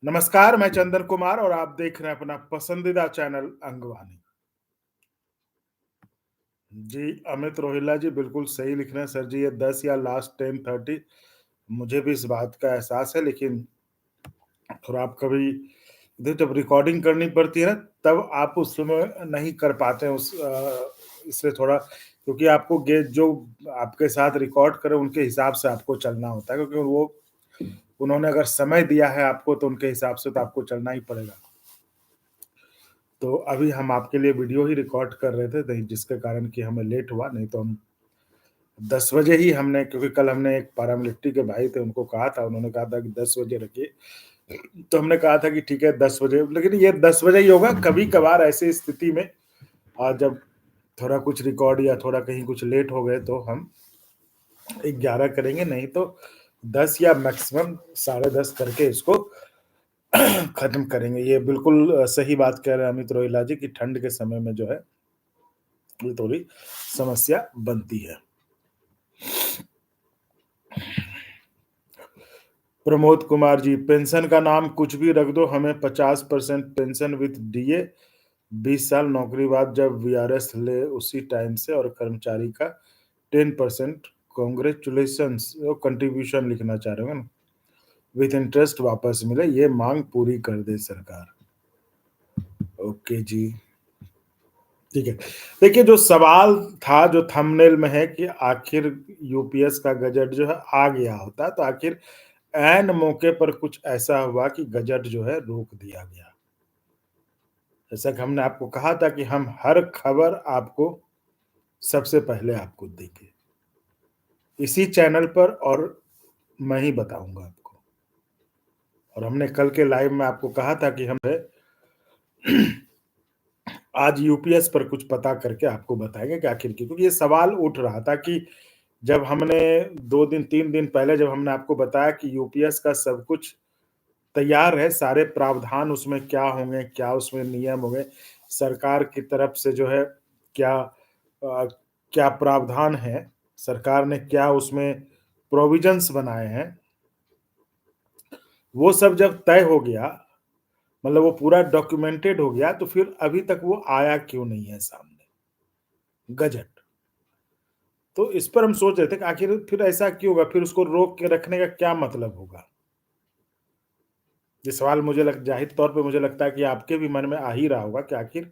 नमस्कार, मैं चंदन कुमार और आप देख रहे हैं अपना पसंदीदा चैनल अंगवानी। जी, अमित रोहिल्ला जी बिल्कुल सही लिख रहे हैं सर जी, ये 10 या लास्ट 10:30 मुझे भी इस बात का एहसास है, लेकिन थोड़ा आप कभी जब रिकॉर्डिंग करनी पड़ती है ना, तब आप उस समय नहीं कर पाते हैं इसलिए थोड़ा, क्योंकि आपको गे जो आपके साथ रिकॉर्ड करें उनके हिसाब से आपको चलना होता है, क्योंकि उन्होंने अगर समय दिया है आपको तो उनके हिसाब से तो आपको चलना ही पड़ेगा। तो अभी हम आपके लिए वीडियो ही रिकॉर्ड कर रहे थे, नहीं जिसके कारण कि हमें लेट हुआ, नहीं तो हम 10 बजे ही हमने, क्योंकि कल हमने एक पारामिलिट्री के भाई थे उनको कहा था, उन्होंने कहा था कि 10 बजे रखिए। तो हमने कहा था कि ठीक है 10 बजे, लेकिन ये 10 बजे ही होगा। कभी-कभार ऐसी स्थिति में जब थोड़ा कुछ रिकॉर्ड या थोड़ा कहीं कुछ लेट हो गए तो हम 11 करेंगे, नहीं तो 10 या मैक्सिमम साढ़े 10 करके इसको खत्म करेंगे। ये बिल्कुल सही बात कह रहे हैं अमित रोहिला जी कि ठंड के समय में जो है ये थोड़ी समस्या बनती है। प्रमोद कुमार जी, पेंशन का नाम कुछ भी रख दो, हमें 50% पेंशन विथ डीए, 20 साल नौकरी बाद जब वीआरएस ले उसी टाइम से, और कर्मचारी का 10% कांग्रेचुलेशंस कंट्रीब्यूशन लिखना चाह रहे हो ना, विथ इंटरेस्ट वापस मिले, ये मांग पूरी कर दे सरकार। ओके जी, ठीक है। देखिए, जो सवाल था जो थंबनेल में है कि आखिर यूपीएस का गजट जो है आ गया होता, तो आखिर ऐन मौके पर कुछ ऐसा हुआ कि गजट जो है रोक दिया गया। जैसा कि हमने आपको कहा था कि हम हर खबर आपको सबसे पहले आपको देंगे इसी चैनल पर, और मैं ही बताऊंगा आपको। और हमने कल के लाइव में आपको कहा था कि हम आज यूपीएस पर कुछ पता करके आपको बताएंगे कि आखिर क्योंकि ये सवाल उठ रहा था कि जब हमने 2 दिन 3 दिन पहले जब हमने आपको बताया कि यूपीएस का सब कुछ तैयार है, सारे प्रावधान उसमें क्या होंगे, क्या उसमें नियम होंगे, सरकार की तरफ से जो है क्या क्या प्रावधान है, सरकार ने क्या उसमें प्रोविजंस बनाए हैं, वो सब जब तय हो गया, मतलब वो पूरा डॉक्यूमेंटेड हो गया, तो फिर अभी तक वो आया क्यों नहीं है सामने गजट। तो इस पर हम सोच रहे थे कि आखिर फिर ऐसा क्यों होगा, फिर उसको रोक के रखने का क्या मतलब होगा। ये सवाल जाहिर तौर पे मुझे लगता है कि आपके भी मन में आ ही रहा होगा कि आखिर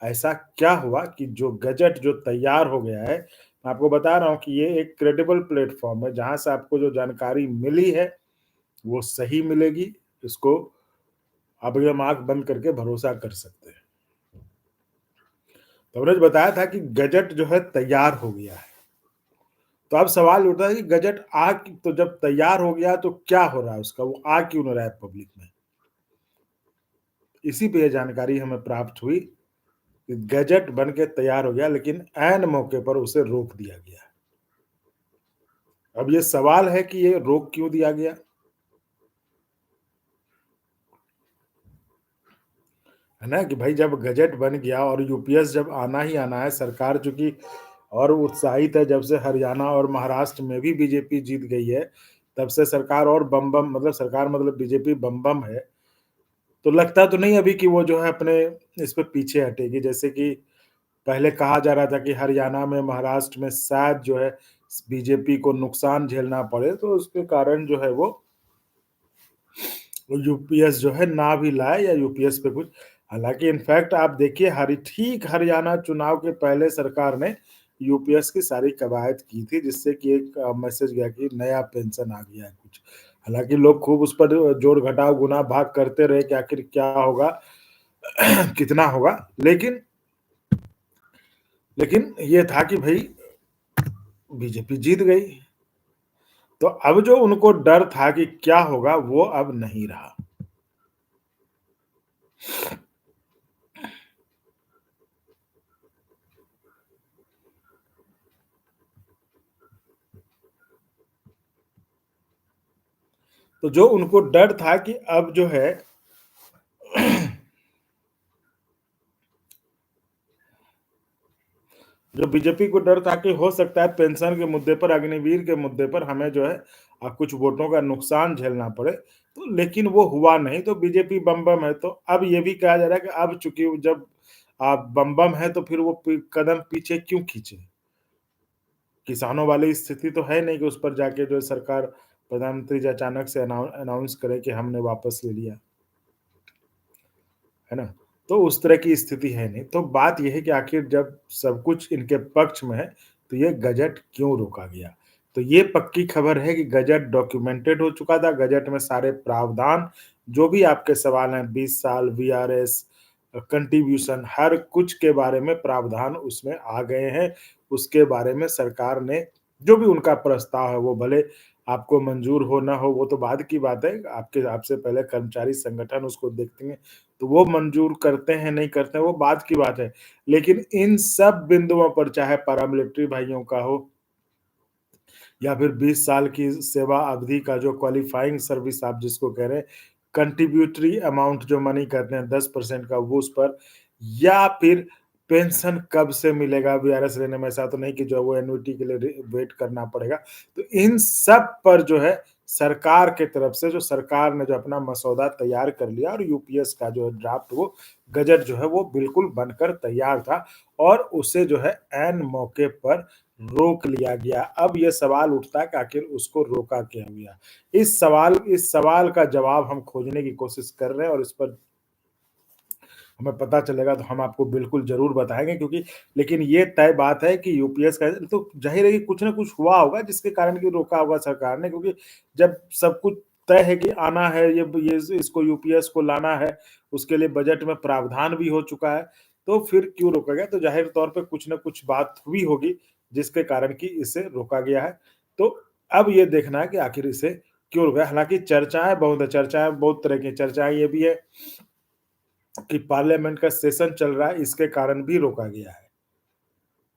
ऐसा क्या हुआ कि जो गजट जो तैयार हो गया है, मैं आपको बता रहा हूँ कि ये एक क्रेडिबल प्लेटफॉर्म है जहां से आपको जो जानकारी मिली है वो सही मिलेगी। इसको आप एकदम आंख बंद करके भरोसा कर सकते हैं। तो हमने बताया था कि गजट जो है तैयार हो गया है। तो अब सवाल उठता है कि गजट तो जब तैयार हो गया तो क्या हो रहा है उसका, वो आ क्यों नहीं रहा है पब्लिक में। इसी पे ये जानकारी हमें प्राप्त हुई कि गजट बन के तैयार हो गया, लेकिन ऐन मौके पर उसे रोक दिया गया। अब ये सवाल है कि ये रोक क्यों दिया गया। है ना कि भाई जब गजट बन गया और यूपीएस जब आना ही आना है, सरकार चूंकि और उत्साहित है, जब से हरियाणा और महाराष्ट्र में भी बीजेपी जीत गई है, तब से सरकार और बम बम, मतलब सरकार मतलब बीजेपी बम बम है। तो लगता तो नहीं अभी कि वो जो है अपने इस पे पीछे हटेगी। जैसे कि पहले कहा जा रहा था कि हरियाणा में, महाराष्ट्र में शायद जो है बीजेपी को नुकसान झेलना पड़े, तो उसके कारण जो है वो यूपीएस जो है ना भी लाए, या यूपीएस पे कुछ। हालांकि इनफैक्ट आप देखिए ठीक हरियाणा चुनाव के पहले सरकार ने यूपीएस की सारी कवायद की थी, जिससे कि एक मैसेज गया कि नया पेंशन आ गया है कुछ। हालांकि लोग खूब उस पर जोड़ घटाव गुना भाग करते रहे कि आखिर क्या होगा कितना होगा, लेकिन लेकिन ये था कि भाई बीजेपी जीत गई। तो अब जो उनको डर था कि क्या होगा, वो अब नहीं रहा। तो जो उनको डर था कि अब जो है जो बीजेपी को डर था कि हो सकता है पेंशन के मुद्दे पर, अग्निवीर के मुद्दे पर हमें जो है कुछ वोटों का नुकसान झेलना पड़े, तो लेकिन वो हुआ नहीं, तो बीजेपी बम-बम है। तो अब ये भी कहा जा रहा है कि अब चूँकि वो जब आप बम-बम है तो फिर वो कदम पीछे क्यों खींचे? किसानों वाली स्थिति तो है नहीं कि उस पर जाके जो है सरकार, प्रधानमंत्री जी अचानक से अनाउंस करे कि हमने वापस ले लिया, है ना? तो उस तरह की स्थिति है नहीं। तो बात ये है कि आखिर जब सब कुछ इनके पक्ष में है, तो ये गजट क्यों रोका गया? तो ये पक्की खबर है कि गजट डॉक्यूमेंटेड हो चुका था, गजट में सारे प्रावधान, जो भी आपके सवाल हैं 20 साल वीआरएस कंट्रीब्यूशन, हर कुछ के बारे में प्रावधान उसमें आ गए हैं। उसके बारे में सरकार ने जो भी उनका प्रस्ताव है, वो भले आपको मंजूर हो ना हो, वो तो बाद की बात है। आपके आपसे पहले कर्मचारी संगठन उसको देखते हैं, तो वो मंजूर करते हैं, नहीं करते हैं, वो बाद की बात है। लेकिन इन सब बिंदुओं पर, चाहे पैरामिलिट्री भाइयों का हो या फिर 20 साल की सेवा अवधि का जो क्वालिफाइंग सर्विस आप जिसको कह रहे हैं, कंट्रीब्यूटरी अमाउंट जो मनी कहते हैं 10% का, वो उस पर, या फिर पेंशन कब से मिलेगा वीआरएस लेने में, ऐसा तो नहीं कि जो है वो एन्युटी के लिए वेट करना पड़ेगा। तो इन सब पर जो है सरकार के तरफ से, जो सरकार ने जो अपना मसौदा तैयार कर लिया, और यूपीएस का जो है ड्राफ्ट, वो गजट जो है वो बिल्कुल बनकर तैयार था, और उसे जो है ऐन मौके पर रोक लिया गया। अब ये सवाल उठता है कि आखिर उसको रोका क्यों गया? इस सवाल का जवाब हम खोजने की कोशिश कर रहे हैं, और इस पर हमें पता चलेगा तो हम आपको बिल्कुल ज़रूर बताएँगे, क्योंकि लेकिन ये तय बात है कि यूपीएस का तो ज़ाहिर है कि कुछ न कुछ हुआ होगा जिसके कारण कि रोका होगा सरकार ने, क्योंकि जब सब कुछ तय है कि आना है, ये इसको यूपीएस को लाना है, उसके लिए बजट में प्रावधान भी हो चुका है, तो फिर क्यों रोका गया? तो ज़ाहिर तौर पे कुछ न कुछ बात हुई होगी जिसके कारण कि इसे रोका गया है। तो अब ये देखना है कि आखिर इसे क्यों रोका? हालाँकि चर्चाएँ बहुत तरह की हैं। चर्चाएँ ये भी है कि पार्लियामेंट का सेशन चल रहा है, इसके कारण भी रोका गया है।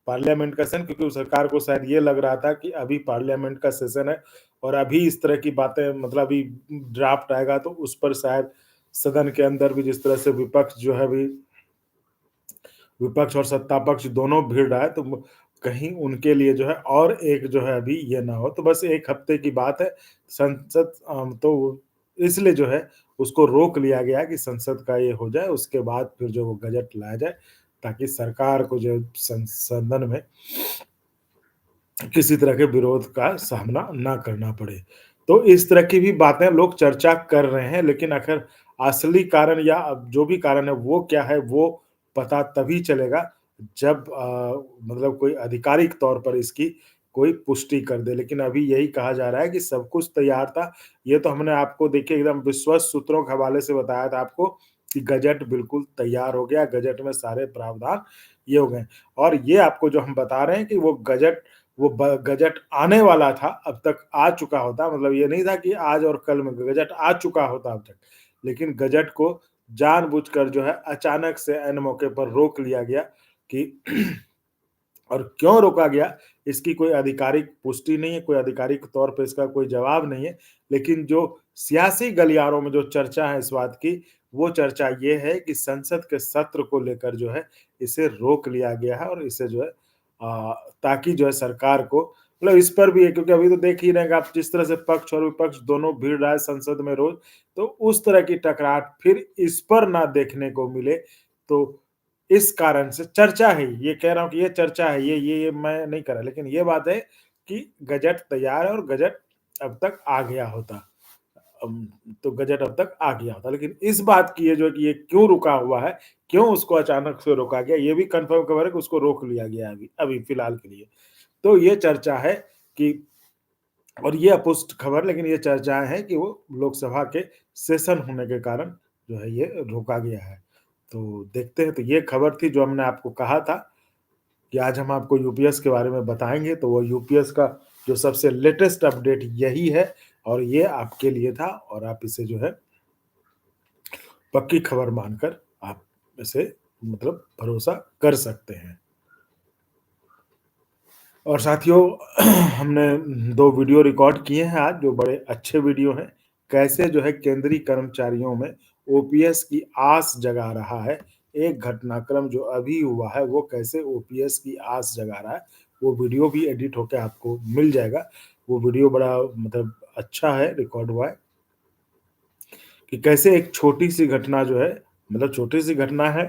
पार्लियामेंट का सेशन, क्योंकि सरकार को शायद ये लग रहा था कि अभी पार्लियामेंट का सेशन है और अभी इस तरह की बातें, मतलब अभी ड्राफ्ट आएगा तो उस पर शायद सदन के अंदर भी जिस तरह से विपक्ष जो है अभी, विपक्ष और सत्ता पक्ष दोनों भिड़ रहा है, तो कहीं उनके लिए जो है और एक जो है अभी ये ना हो, तो बस 1 हफ्ते की बात है। संसद तो इसलिए जो है उसको रोक लिया गया है कि संसद का ये हो जाए, उसके बाद फिर जो वो गजट लाया जाए, ताकि सरकार को जो सदन में किसी तरह के विरोध का सामना ना करना पड़े। तो इस तरह की भी बातें लोग चर्चा कर रहे हैं, लेकिन आखिर असली कारण या अब जो भी कारण है वो क्या है, वो पता तभी चलेगा जब मतलब कोई आधिकारिक तौर पर इसकी कोई पुष्टि कर दे। लेकिन अभी यही कहा जा रहा है कि सब कुछ तैयार था। ये तो हमने आपको देखिए एकदम विश्वस्त सूत्रों के हवाले से बताया था आपको कि गजट बिल्कुल तैयार हो गया, गजट में सारे प्रावधान ये हो गए। और ये आपको जो हम बता रहे हैं कि वो गजट आने वाला था, अब तक आ चुका होता, मतलब ये नहीं था कि आज और कल में गजट आ चुका होता अब तक। लेकिन गजट को जानबूझकर जो है अचानक से ऐन मौके पर रोक लिया गया कि और क्यों रोका गया, इसकी कोई आधिकारिक पुष्टि नहीं है, कोई आधिकारिक तौर पे इसका कोई जवाब नहीं है। लेकिन जो सियासी गलियारों में जो चर्चा है इस बात की, वो चर्चा ये है कि संसद के सत्र को लेकर जो है इसे रोक लिया गया है, और इसे जो है ताकि जो है सरकार को, मतलब इस पर भी है, क्योंकि अभी तो देख ही रहे हैं कि आप जिस तरह से पक्ष और विपक्ष दोनों भिड़ रहा है संसद में रोज, तो उस तरह की टकराहट फिर इस पर ना देखने को मिले। तो इस कारण से चर्चा है, ये कह रहा हूँ कि ये चर्चा है, ये मैं नहीं कर रहा, लेकिन ये बात है कि गजट तैयार है और गजट अब तक आ गया होता। अम, तो गजट अब तक आ गया होता, लेकिन इस बात की ये जो है कि ये क्यों रुका हुआ है, क्यों उसको अचानक से रोका गया, ये भी कन्फर्म खबर है कि उसको रोक लिया गया है अभी अभी फिलहाल के लिए। तो ये चर्चा है कि, और ये अपुष्ट खबर, लेकिन ये चर्चाएँ हैं कि वो लोकसभा के सेशन होने के कारण जो है ये रोका गया है। तो देखते हैं, तो ये खबर थी जो हमने आपको कहा था कि आज हम आपको यूपीएस के बारे में बताएँगे, तो वो यूपीएस का जो सबसे लेटेस्ट अपडेट यही है, और ये आपके लिए था, और आप इसे जो है पक्की खबर मानकर आप इसे मतलब भरोसा कर सकते हैं। और साथियों, हमने 2 वीडियो रिकॉर्ड किए हैं आज, जो बड़े अच्छे वीडियो हैं। कैसे जो है केंद्रीय कर्मचारियों में ओपीएस की आस जगा रहा है। एक घटनाक्रम जो अभी हुआ है, वो कैसे ओपीएस की आस जगा रहा है, वो वीडियो भी एडिट होके आपको मिल जाएगा। वो वीडियो बड़ा मतलब अच्छा है, रिकॉर्ड हुआ है। कि कैसे एक छोटी-सी घटना जो है, मतलब छोटी-सी घटना है,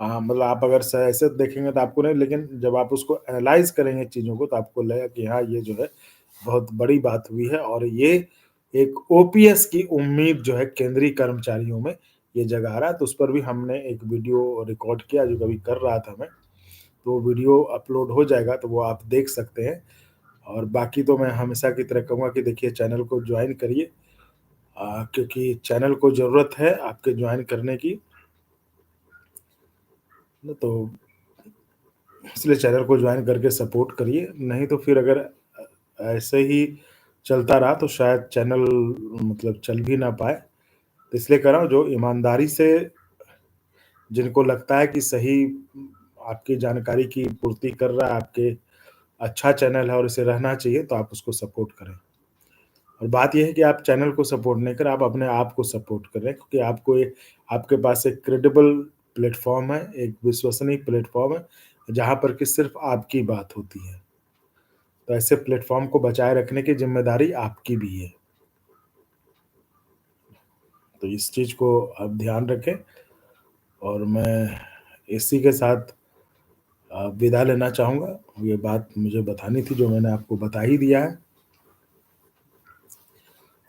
मतलब आप अगर स ऐसे देखेंगे तो आपको नहीं, लेकिन जब आप उसको एनालाइज़ करेंगे चीज़ों को तो आपको लगेगा कि हाँ, ये जो है बहुत बड़ी बात हुई है और ये एक ओपीएस की उम्मीद जो है केंद्रीय कर्मचारियों में ये जगा रहा है। तो उस पर भी हमने एक वीडियो रिकॉर्ड किया जो कभी कर रहा था मैं, तो वो वीडियो अपलोड हो जाएगा तो वो आप देख सकते हैं। और बाकी तो मैं हमेशा की तरह कहूँगा कि देखिए चैनल को जॉइन करिए, क्योंकि चैनल को ज़रूरत है आपके जॉइन करने की, तो इसलिए चैनल को जॉइन करके सपोर्ट करिए, नहीं तो फिर अगर ऐसे ही चलता रहा तो शायद चैनल मतलब चल भी ना पाए। तो इसलिए कह रहा हूँ जो ईमानदारी से जिनको लगता है कि सही आपकी जानकारी की पूर्ति कर रहा है, आपके अच्छा चैनल है और इसे रहना चाहिए तो आप उसको सपोर्ट करें। और बात ये है कि आप चैनल को सपोर्ट नहीं करें, आप अपने आप को सपोर्ट कर रहे हैं क्योंकि आपको एक आपके पास एक क्रेडिबल प्लेटफ़ॉर्म है, एक विश्वसनीय प्लेटफ़ॉर्म है, जहाँ पर कि सिर्फ़ आपकी बात होती है। तो ऐसे प्लेटफ़ॉर्म को बचाए रखने की ज़िम्मेदारी आपकी भी है। तो इस चीज़ को आप ध्यान रखें और मैं इसी के साथ विदा लेना चाहूँगा। ये बात मुझे बतानी थी जो मैंने आपको बता ही दिया है।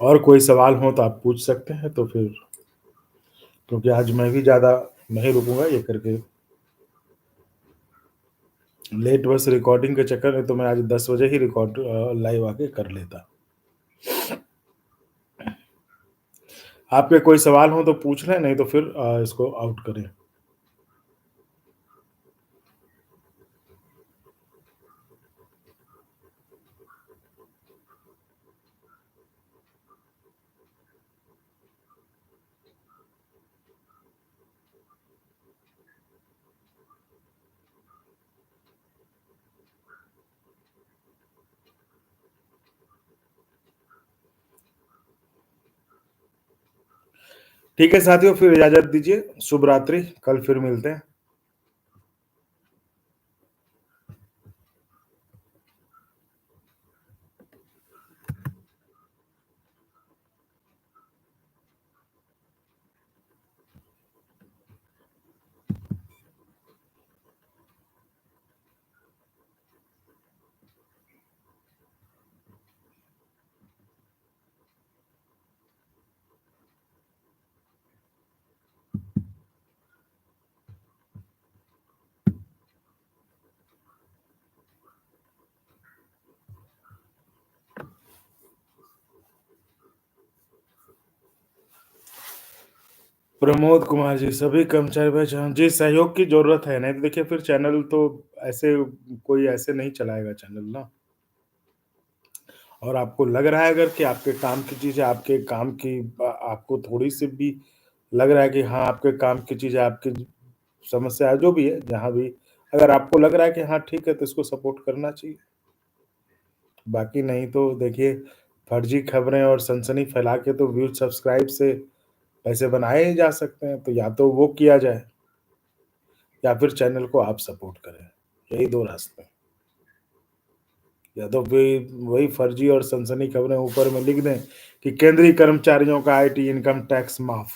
और कोई सवाल हो तो आप पूछ सकते हैं तो फिर, क्योंकि आज मैं भी ज़्यादा नहीं रुकूँगा ये करके, लेट बस रिकॉर्डिंग के चक्कर में तो मैं आज 10 बजे ही रिकॉर्ड लाइव आके कर लेता। आपके कोई सवाल हो तो पूछ लें, नहीं तो फिर इसको आउट करें। ठीक है साथियों, फिर इजाज़त दीजिए। शुभ रात्रि, कल फिर मिलते हैं। प्रमोद कुमार जी, सभी कर्मचारी पहचान जी, सहयोग की ज़रूरत है, नहीं तो देखिए फिर चैनल तो ऐसे कोई ऐसे नहीं चलाएगा चैनल ना। और आपको लग रहा है अगर कि आपके काम की चीज़ है, आपके काम की आपको थोड़ी-सी भी लग रहा है कि हाँ, आपके काम की चीज़ है, आपकी समस्या है, जो भी है, जहाँ भी अगर आपको लग रहा है कि हाँ, ठीक है, तो इसको सपोर्ट करना चाहिए। बाकी नहीं तो देखिए, फर्जी खबरें और सनसनी फैला के तो व्यूज़, सब्सक्राइब से पैसे बनाए ही जा सकते हैं, तो या तो वो किया जाए या फिर चैनल को आप सपोर्ट करें। यही 2 रास्ते हैं। या तो फिर वही फर्जी और सनसनी खबरें ऊपर में लिख दें कि केंद्रीय कर्मचारियों का आईटी इनकम टैक्स माफ़,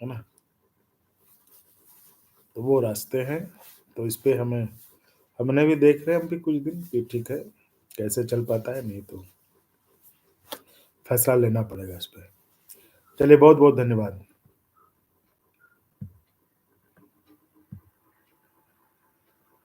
है ना? तो वो रास्ते हैं, तो इस पे हमने भी देख रहे हैं हम भी कुछ दिन कि ठीक है, कैसे चल पाता है, नहीं तो फैसला लेना पड़ेगा इस पे। चलिए बहुत-बहुत धन्यवाद।